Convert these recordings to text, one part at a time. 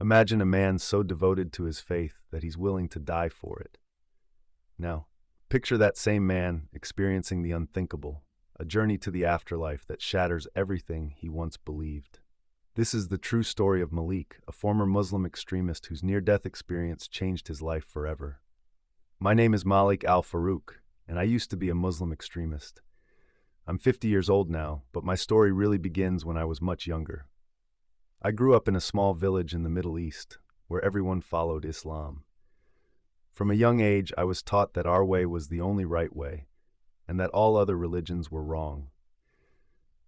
Imagine a man so devoted to his faith that he's willing to die for it. Now, picture that same man experiencing the unthinkable, a journey to the afterlife that shatters everything he once believed. This is the true story of Malik, a former Muslim extremist whose near-death experience changed his life forever. My name is Malik Al-Farouk, and I used to be a Muslim extremist. I'm 50 years old now, but my story really begins when I was much younger. I grew up in a small village in the Middle East, where everyone followed Islam. From a young age, I was taught that our way was the only right way, and that all other religions were wrong.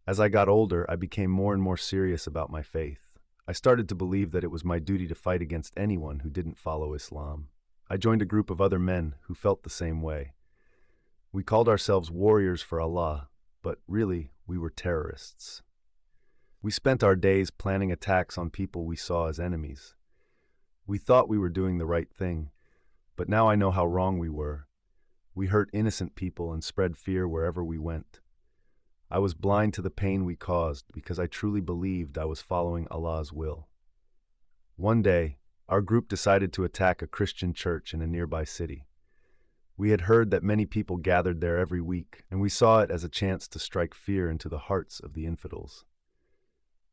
As I got older, I became more and more serious about my faith. I started to believe that it was my duty to fight against anyone who didn't follow Islam. I joined a group of other men who felt the same way. We called ourselves warriors for Allah, but really, we were terrorists. We spent our days planning attacks on people we saw as enemies. We thought we were doing the right thing, but now I know how wrong we were. We hurt innocent people and spread fear wherever we went. I was blind to the pain we caused because I truly believed I was following Allah's will. One day, our group decided to attack a Christian church in a nearby city. We had heard that many people gathered there every week, and we saw it as a chance to strike fear into the hearts of the infidels.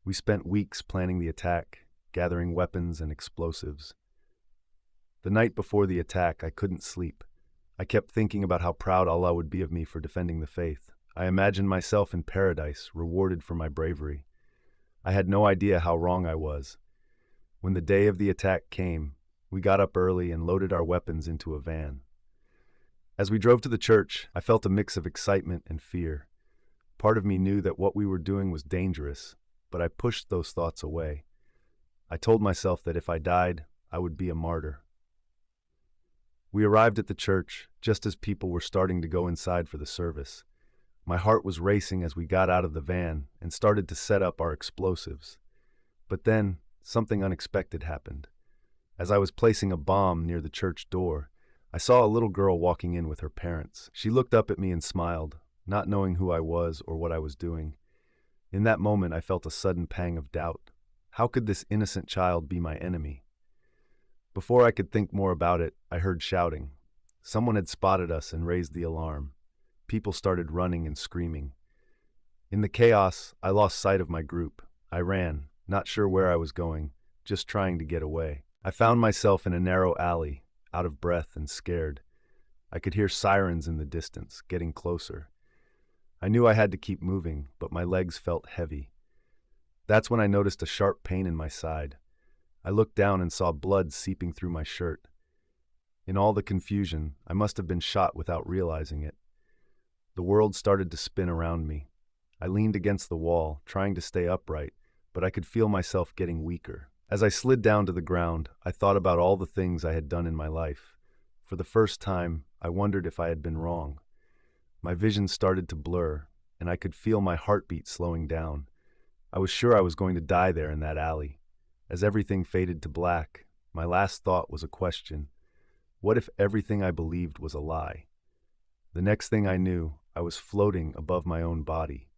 We spent weeks planning the attack, gathering weapons and explosives. The night before the attack, I couldn't sleep. I kept thinking about how proud Allah would be of me for defending the faith. I imagined myself in paradise, rewarded for my bravery. I had no idea how wrong I was. When the day of the attack came, we got up early and loaded our weapons into a van. As we drove to the church, I felt a mix of excitement and fear. Part of me knew that what we were doing was dangerous, but I pushed those thoughts away. I told myself that if I died, I would be a martyr. We arrived at the church just as people were starting to go inside for the service. My heart was racing as we got out of the van and started to set up our explosives. But then, something unexpected happened. As I was placing a bomb near the church door, I saw a little girl walking in with her parents. She looked up at me and smiled, not knowing who I was or what I was doing. In that moment, I felt a sudden pang of doubt. How could this innocent child be my enemy? Before I could think more about it, I heard shouting. Someone had spotted us and raised the alarm. People started running and screaming. In the chaos, I lost sight of my group. I ran, not sure where I was going, just trying to get away. I found myself in a narrow alley, out of breath and scared. I could hear sirens in the distance, getting closer. I knew I had to keep moving, but my legs felt heavy. That's when I noticed a sharp pain in my side. I looked down and saw blood seeping through my shirt. In all the confusion, I must have been shot without realizing it. The world started to spin around me. I leaned against the wall, trying to stay upright, but I could feel myself getting weaker. As I slid down to the ground, I thought about all the things I had done in my life. For the first time, I wondered if I had been wrong. My vision started to blur, and I could feel my heartbeat slowing down. I was sure I was going to die there in that alley. As everything faded to black, my last thought was a question. What if everything I believed was a lie? The next thing I knew, I was floating above my own body.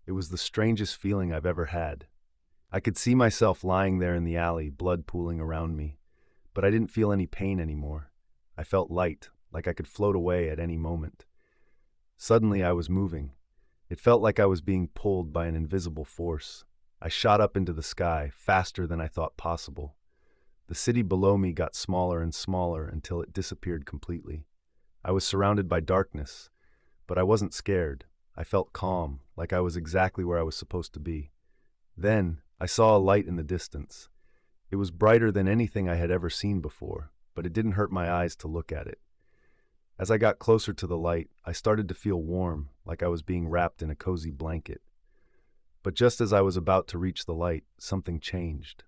It was the strangest feeling I've ever had. I could see myself lying there in the alley, blood pooling around me. But I didn't feel any pain anymore. I felt light, like I could float away at any moment. Suddenly I was moving. It felt like I was being pulled by an invisible force. I shot up into the sky, faster than I thought possible. The city below me got smaller and smaller until it disappeared completely. I was surrounded by darkness, but I wasn't scared. I felt calm, like I was exactly where I was supposed to be. Then, I saw a light in the distance. It was brighter than anything I had ever seen before, but it didn't hurt my eyes to look at it. As I got closer to the light, I started to feel warm, like I was being wrapped in a cozy blanket. But just as I was about to reach the light, something changed.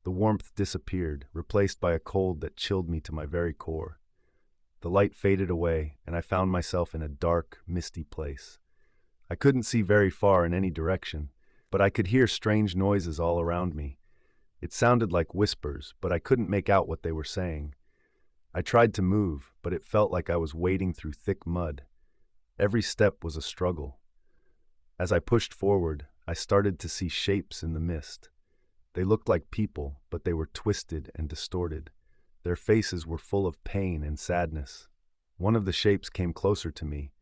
The warmth disappeared, replaced by a cold that chilled me to my very core. The light faded away, and I found myself in a dark, misty place. I couldn't see very far in any direction, but I could hear strange noises all around me. It sounded like whispers, but I couldn't make out what they were saying. I tried to move, but it felt like I was wading through thick mud. Every step was a struggle. As I pushed forward, I started to see shapes in the mist. They looked like people, but they were twisted and distorted. Their faces were full of pain and sadness. One of the shapes came closer to me.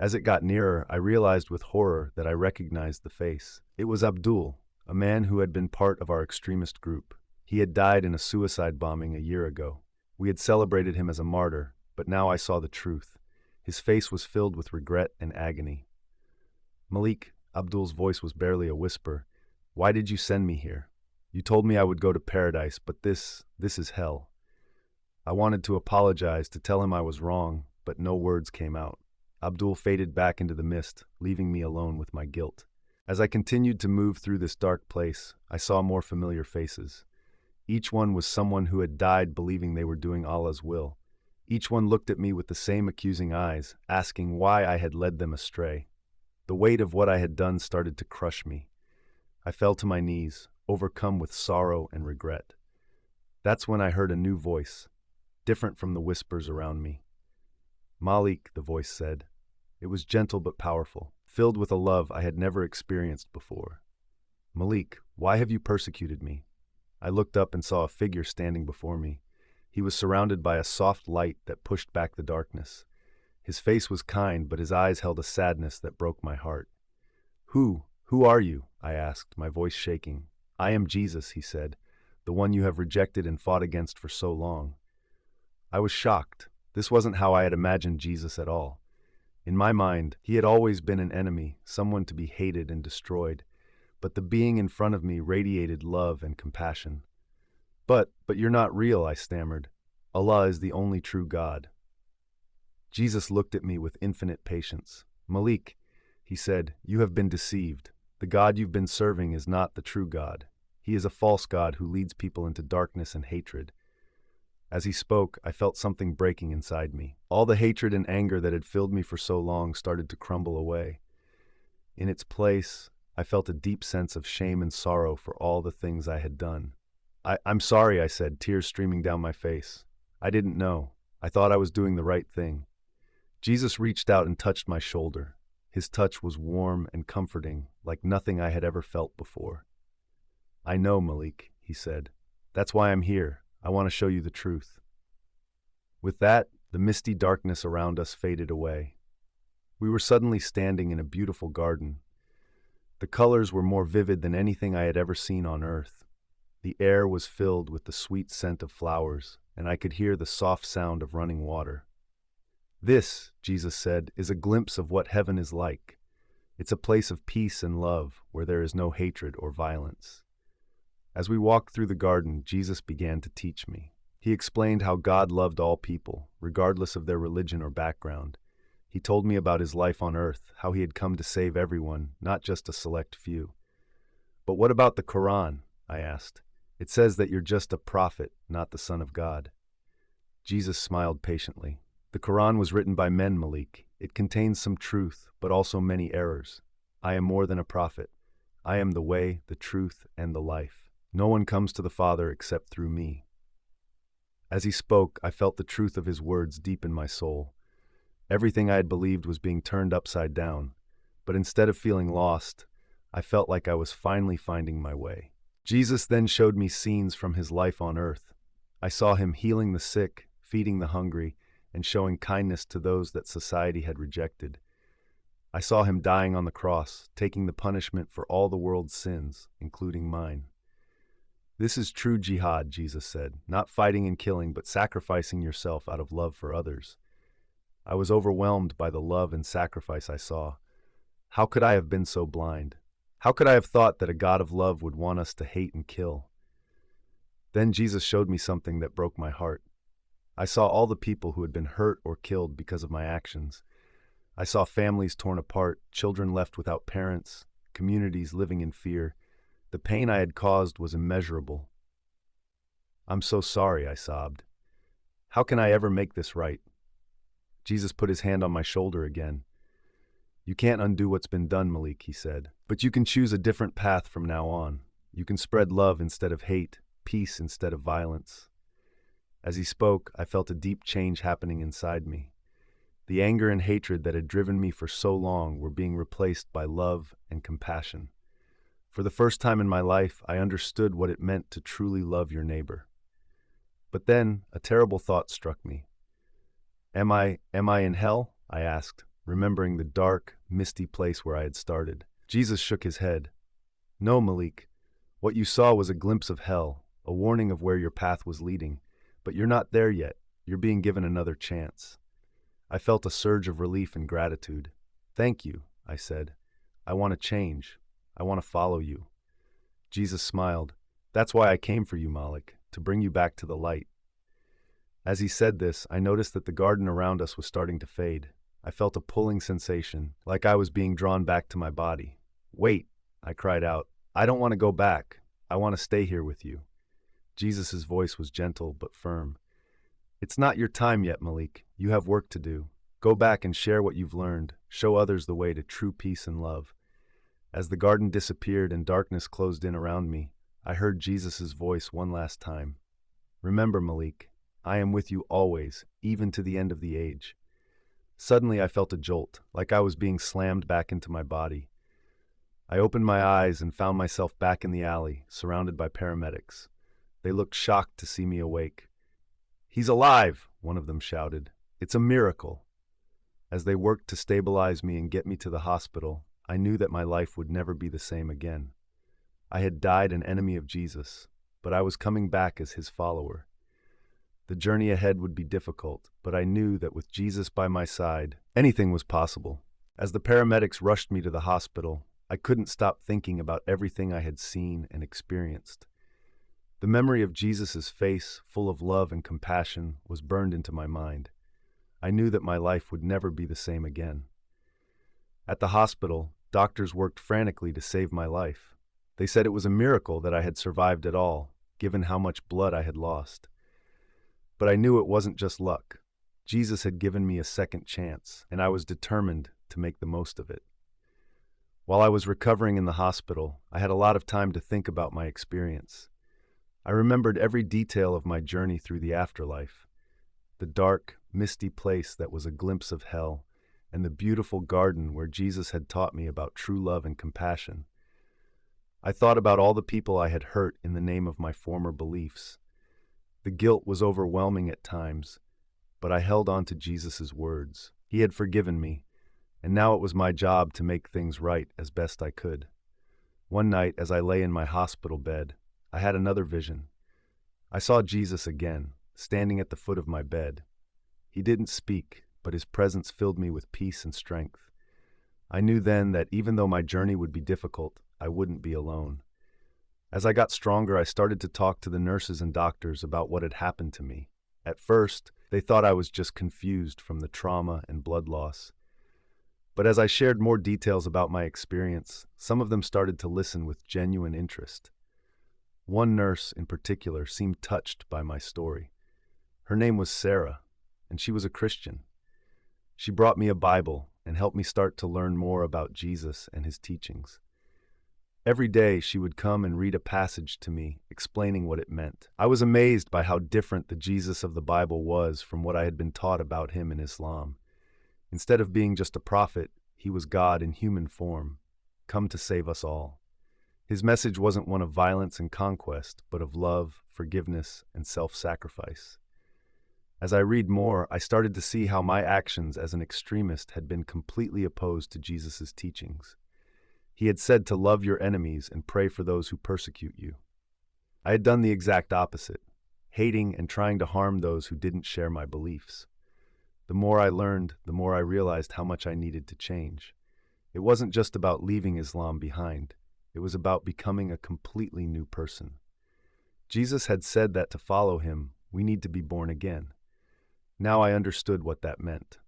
As it got nearer, I realized with horror that I recognized the face. It was Abdul, a man who had been part of our extremist group. He had died in a suicide bombing a year ago. We had celebrated him as a martyr, but now I saw the truth. His face was filled with regret and agony. Malik, Abdul's voice was barely a whisper. Why did you send me here? You told me I would go to paradise, but this is hell. I wanted to apologize, to tell him I was wrong, but no words came out. Abdul faded back into the mist, leaving me alone with my guilt. As I continued to move through this dark place, I saw more familiar faces. Each one was someone who had died believing they were doing Allah's will. Each one looked at me with the same accusing eyes, asking why I had led them astray. The weight of what I had done started to crush me. I fell to my knees, overcome with sorrow and regret. That's when I heard a new voice, different from the whispers around me. Malik, the voice said. It was gentle but powerful, filled with a love I had never experienced before. Malik, why have you persecuted me? I looked up and saw a figure standing before me. He was surrounded by a soft light that pushed back the darkness. His face was kind, but his eyes held a sadness that broke my heart. Who are you? I asked, my voice shaking. I am Jesus, he said, the one you have rejected and fought against for so long. I was shocked. This wasn't how I had imagined Jesus at all. In my mind, he had always been an enemy, someone to be hated and destroyed, but the being in front of me radiated love and compassion. But you're not real, I stammered. Allah is the only true God. Jesus looked at me with infinite patience. Malik, he said, you have been deceived. The God you've been serving is not the true God. He is a false God who leads people into darkness and hatred. As he spoke, I felt something breaking inside me. All the hatred and anger that had filled me for so long started to crumble away. In its place, I felt a deep sense of shame and sorrow for all the things I had done. I'm sorry, I said, tears streaming down my face. I didn't know. I thought I was doing the right thing. Jesus reached out and touched my shoulder. His touch was warm and comforting, like nothing I had ever felt before. I know, Malik, he said. That's why I'm here. I want to show you the truth. With that, the misty darkness around us faded away. We were suddenly standing in a beautiful garden. The colors were more vivid than anything I had ever seen on earth. The air was filled with the sweet scent of flowers, and I could hear the soft sound of running water. This, Jesus said, is a glimpse of what heaven is like. It's a place of peace and love where there is no hatred or violence. As we walked through the garden, Jesus began to teach me. He explained how God loved all people, regardless of their religion or background. He told me about his life on earth, how he had come to save everyone, not just a select few. But what about the Quran? I asked. It says that you're just a prophet, not the Son of God. Jesus smiled patiently. The Quran was written by men, Malik. It contains some truth, but also many errors. I am more than a prophet. I am the way, the truth, and the life. No one comes to the Father except through me. As he spoke, I felt the truth of his words deep in my soul. Everything I had believed was being turned upside down, but instead of feeling lost, I felt like I was finally finding my way. Jesus then showed me scenes from his life on earth. I saw him healing the sick, feeding the hungry, and showing kindness to those that society had rejected. I saw him dying on the cross, taking the punishment for all the world's sins, including mine. This is true jihad, Jesus said, not fighting and killing, but sacrificing yourself out of love for others. I was overwhelmed by the love and sacrifice I saw. How could I have been so blind? How could I have thought that a God of love would want us to hate and kill? Then Jesus showed me something that broke my heart. I saw all the people who had been hurt or killed because of my actions. I saw families torn apart, children left without parents, communities living in fear. The pain I had caused was immeasurable. I'm so sorry, I sobbed. How can I ever make this right? Jesus put his hand on my shoulder again. You can't undo what's been done, Malik, he said. But you can choose a different path from now on. You can spread love instead of hate, peace instead of violence. As he spoke, I felt a deep change happening inside me. The anger and hatred that had driven me for so long were being replaced by love and compassion. For the first time in my life, I understood what it meant to truly love your neighbor. But then, a terrible thought struck me. Am I in hell? I asked, remembering the dark, misty place where I had started. Jesus shook his head. No, Malik. What you saw was a glimpse of hell, a warning of where your path was leading. But you're not there yet. You're being given another chance. I felt a surge of relief and gratitude. Thank you, I said. I want to change. I want to follow you. Jesus smiled. That's why I came for you, Malik, to bring you back to the light. As he said this, I noticed that the garden around us was starting to fade. I felt a pulling sensation, like I was being drawn back to my body. Wait, I cried out. I don't want to go back. I want to stay here with you. Jesus' voice was gentle but firm. It's not your time yet, Malik. You have work to do. Go back and share what you've learned. Show others the way to true peace and love. As the garden disappeared and darkness closed in around me, I heard Jesus' voice one last time. Remember, Malik, I am with you always, even to the end of the age. Suddenly I felt a jolt, like I was being slammed back into my body. I opened my eyes and found myself back in the alley, surrounded by paramedics. They looked shocked to see me awake. He's alive, one of them shouted. It's a miracle. As they worked to stabilize me and get me to the hospital, I knew that my life would never be the same again. I had died an enemy of Jesus, but I was coming back as his follower. The journey ahead would be difficult, but I knew that with Jesus by my side, anything was possible. As the paramedics rushed me to the hospital, I couldn't stop thinking about everything I had seen and experienced. The memory of Jesus' face, full of love and compassion, was burned into my mind. I knew that my life would never be the same again. At the hospital, doctors worked frantically to save my life. They said it was a miracle that I had survived at all, given how much blood I had lost. But I knew it wasn't just luck. Jesus had given me a second chance, and I was determined to make the most of it. While I was recovering in the hospital, I had a lot of time to think about my experience. I remembered every detail of my journey through the afterlife. The dark, misty place that was a glimpse of hell, and the beautiful garden where Jesus had taught me about true love and compassion. I thought about all the people I had hurt in the name of my former beliefs. The guilt was overwhelming at times, but I held on to Jesus' words. He had forgiven me, and now it was my job to make things right as best I could. One night, as I lay in my hospital bed, I had another vision. I saw Jesus again, standing at the foot of my bed. He didn't speak, but his presence filled me with peace and strength. I knew then that even though my journey would be difficult, I wouldn't be alone. As I got stronger, I started to talk to the nurses and doctors about what had happened to me. At first, they thought I was just confused from the trauma and blood loss. But as I shared more details about my experience, some of them started to listen with genuine interest. One nurse in particular seemed touched by my story. Her name was Sarah, and she was a Christian. She brought me a Bible and helped me start to learn more about Jesus and his teachings. Every day she would come and read a passage to me, explaining what it meant. I was amazed by how different the Jesus of the Bible was from what I had been taught about him in Islam. Instead of being just a prophet, he was God in human form, come to save us all. His message wasn't one of violence and conquest, but of love, forgiveness, and self-sacrifice. As I read more, I started to see how my actions as an extremist had been completely opposed to Jesus' teachings. He had said to love your enemies and pray for those who persecute you. I had done the exact opposite, hating and trying to harm those who didn't share my beliefs. The more I learned, the more I realized how much I needed to change. It wasn't just about leaving Islam behind. It was about becoming a completely new person. Jesus had said that to follow him, we need to be born again. Now I understood what that meant.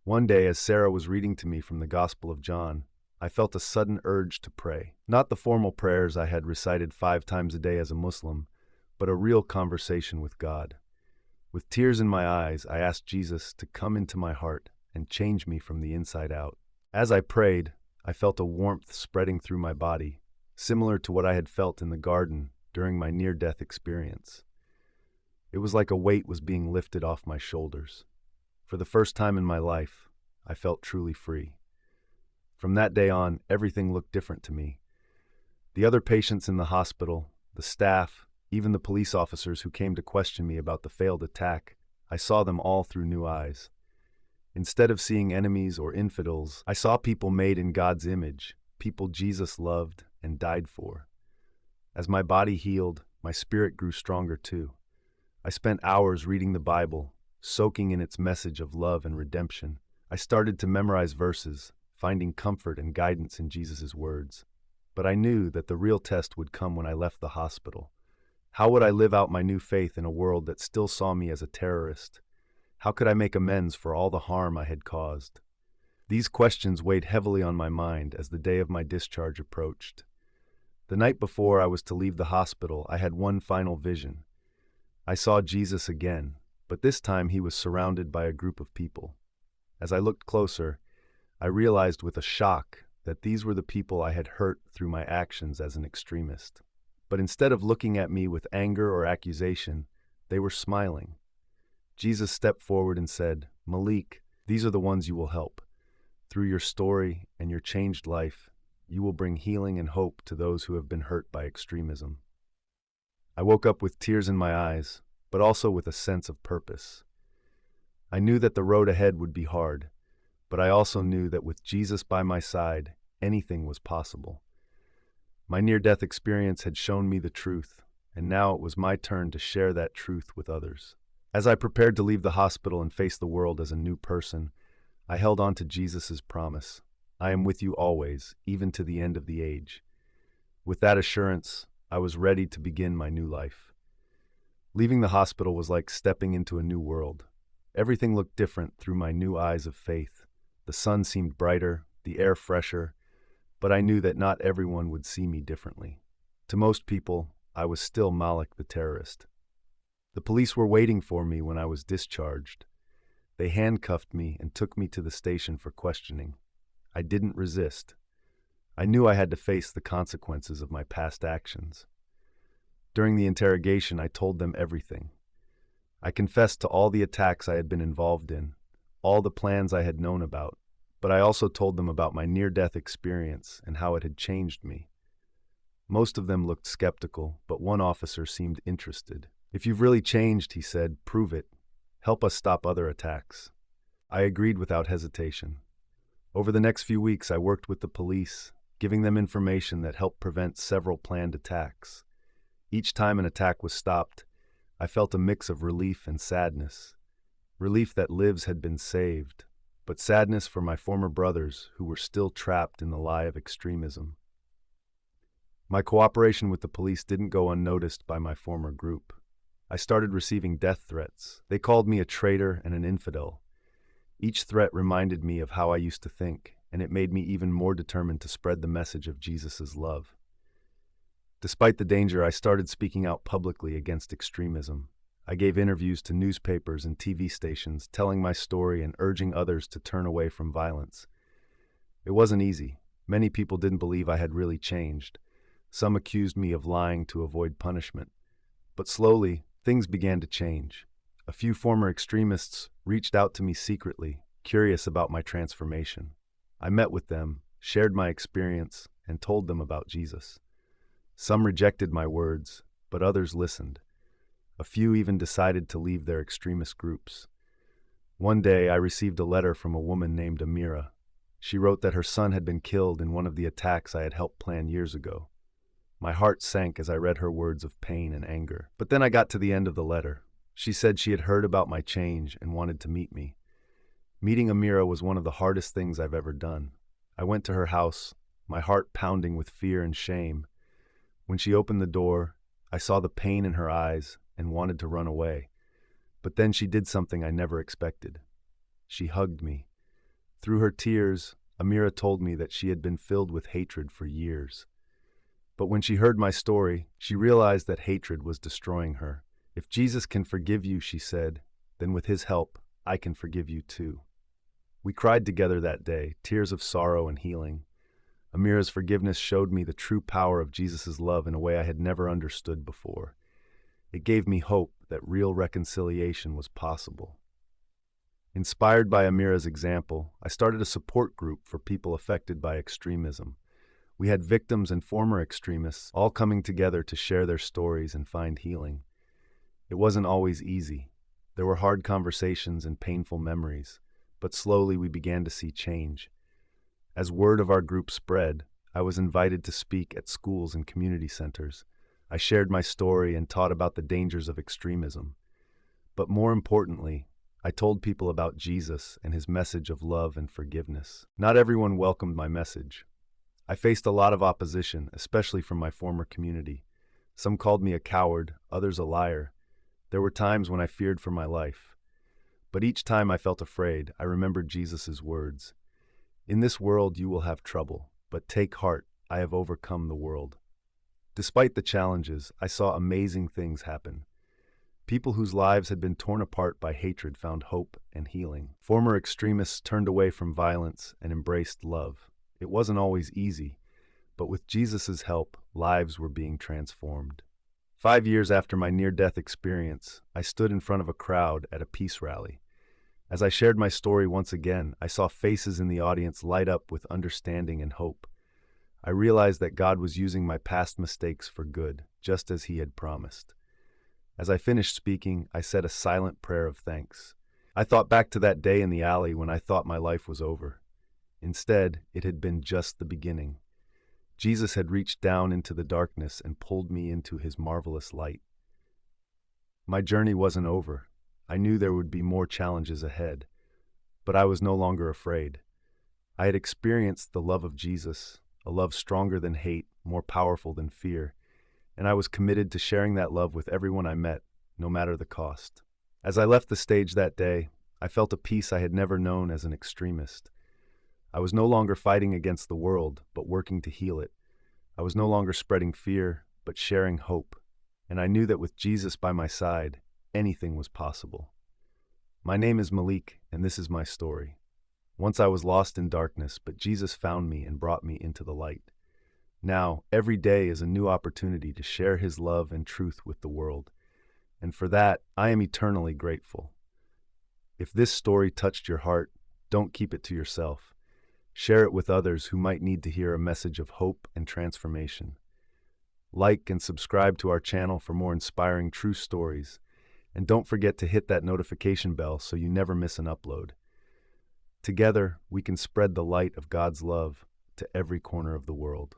One day, as Sarah was reading to me from the Gospel of John, I felt a sudden urge to pray. Not the formal prayers I had recited 5 times a day as a Muslim, but a real conversation with God. With tears in my eyes, I asked Jesus to come into my heart and change me from the inside out. As I prayed, I felt a warmth spreading through my body, similar to what I had felt in the garden during my near-death experience. It was like a weight was being lifted off my shoulders. For the first time in my life, I felt truly free. From that day on, everything looked different to me. The other patients in the hospital, the staff, even the police officers who came to question me about the failed attack, I saw them all through new eyes. Instead of seeing enemies or infidels, I saw people made in God's image, people Jesus loved and died for. As my body healed, my spirit grew stronger too. I spent hours reading the Bible, soaking in its message of love and redemption. I started to memorize verses, finding comfort and guidance in Jesus' words. But I knew that the real test would come when I left the hospital. How would I live out my new faith in a world that still saw me as a terrorist? How could I make amends for all the harm I had caused? These questions weighed heavily on my mind as the day of my discharge approached. The night before I was to leave the hospital, I had one final vision. I saw Jesus again, but this time he was surrounded by a group of people. As I looked closer, I realized with a shock that these were the people I had hurt through my actions as an extremist. But instead of looking at me with anger or accusation, they were smiling. Jesus stepped forward and said, "Malik, these are the ones you will help. Through your story and your changed life, you will bring healing and hope to those who have been hurt by extremism." I woke up with tears in my eyes, but also with a sense of purpose. I knew that the road ahead would be hard, but I also knew that with Jesus by my side, anything was possible. My near-death experience had shown me the truth, and now it was my turn to share that truth with others. As I prepared to leave the hospital and face the world as a new person, I held on to Jesus' promise. "I am with you always, even to the end of the age." With that assurance, I was ready to begin my new life. Leaving the hospital was like stepping into a new world. Everything looked different through my new eyes of faith. The sun seemed brighter, the air fresher, but I knew that not everyone would see me differently. To most people, I was still Malik the terrorist. The police were waiting for me when I was discharged. They handcuffed me and took me to the station for questioning. I didn't resist. I knew I had to face the consequences of my past actions. During the interrogation, I told them everything. I confessed to all the attacks I had been involved in, all the plans I had known about, but I also told them about my near-death experience and how it had changed me. Most of them looked skeptical, but one officer seemed interested. "If you've really changed," he said, "prove it. Help us stop other attacks." I agreed without hesitation. Over the next few weeks, I worked with the police, giving them information that helped prevent several planned attacks. Each time an attack was stopped, I felt a mix of relief and sadness. Relief that lives had been saved, but sadness for my former brothers who were still trapped in the lie of extremism. My cooperation with the police didn't go unnoticed by my former group. I started receiving death threats. They called me a traitor and an infidel. Each threat reminded me of how I used to think, and it made me even more determined to spread the message of Jesus' love. Despite the danger, I started speaking out publicly against extremism. I gave interviews to newspapers and TV stations, telling my story and urging others to turn away from violence. It wasn't easy. Many people didn't believe I had really changed. Some accused me of lying to avoid punishment. But slowly, things began to change. A few former extremists reached out to me secretly, curious about my transformation. I met with them, shared my experience, and told them about Jesus. Some rejected my words, but others listened. A few even decided to leave their extremist groups. One day, I received a letter from a woman named Amira. She wrote that her son had been killed in one of the attacks I had helped plan years ago. My heart sank as I read her words of pain and anger. But then I got to the end of the letter. She said she had heard about my change and wanted to meet me. Meeting Amira was one of the hardest things I've ever done. I went to her house, my heart pounding with fear and shame. When she opened the door, I saw the pain in her eyes and wanted to run away. But then she did something I never expected. She hugged me. Through her tears, Amira told me that she had been filled with hatred for years. But when she heard my story, she realized that hatred was destroying her. "If Jesus can forgive you," she said, "then with his help, I can forgive you too." We cried together that day, tears of sorrow and healing. Amira's forgiveness showed me the true power of Jesus' love in a way I had never understood before. It gave me hope that real reconciliation was possible. Inspired by Amira's example, I started a support group for people affected by extremism. We had victims and former extremists all coming together to share their stories and find healing. It wasn't always easy. There were hard conversations and painful memories, but slowly we began to see change. As word of our group spread, I was invited to speak at schools and community centers. I shared my story and taught about the dangers of extremism. But more importantly, I told people about Jesus and his message of love and forgiveness. Not everyone welcomed my message. I faced a lot of opposition, especially from my former community. Some called me a coward, others a liar. There were times when I feared for my life. But each time I felt afraid, I remembered Jesus' words. In this world you will have trouble, but take heart, I have overcome the world. Despite the challenges, I saw amazing things happen. People whose lives had been torn apart by hatred found hope and healing. Former extremists turned away from violence and embraced love. It wasn't always easy, but with Jesus' help, lives were being transformed. 5 years after my near-death experience, I stood in front of a crowd at a peace rally. As I shared my story once again, I saw faces in the audience light up with understanding and hope. I realized that God was using my past mistakes for good, just as He had promised. As I finished speaking, I said a silent prayer of thanks. I thought back to that day in the alley when I thought my life was over. Instead, it had been just the beginning. Jesus had reached down into the darkness and pulled me into His marvelous light. My journey wasn't over. I knew there would be more challenges ahead, but I was no longer afraid. I had experienced the love of Jesus, a love stronger than hate, more powerful than fear, and I was committed to sharing that love with everyone I met, no matter the cost. As I left the stage that day, I felt a peace I had never known as an extremist. I was no longer fighting against the world, but working to heal it. I was no longer spreading fear, but sharing hope. And I knew that with Jesus by my side, anything was possible. My name is Malik, and this is my story. Once I was lost in darkness, but Jesus found me and brought me into the light. Now, every day is a new opportunity to share His love and truth with the world. And for that, I am eternally grateful. If this story touched your heart, don't keep it to yourself. Share it with others who might need to hear a message of hope and transformation. Like and subscribe to our channel for more inspiring true stories. And don't forget to hit that notification bell so you never miss an upload. Together, we can spread the light of God's love to every corner of the world.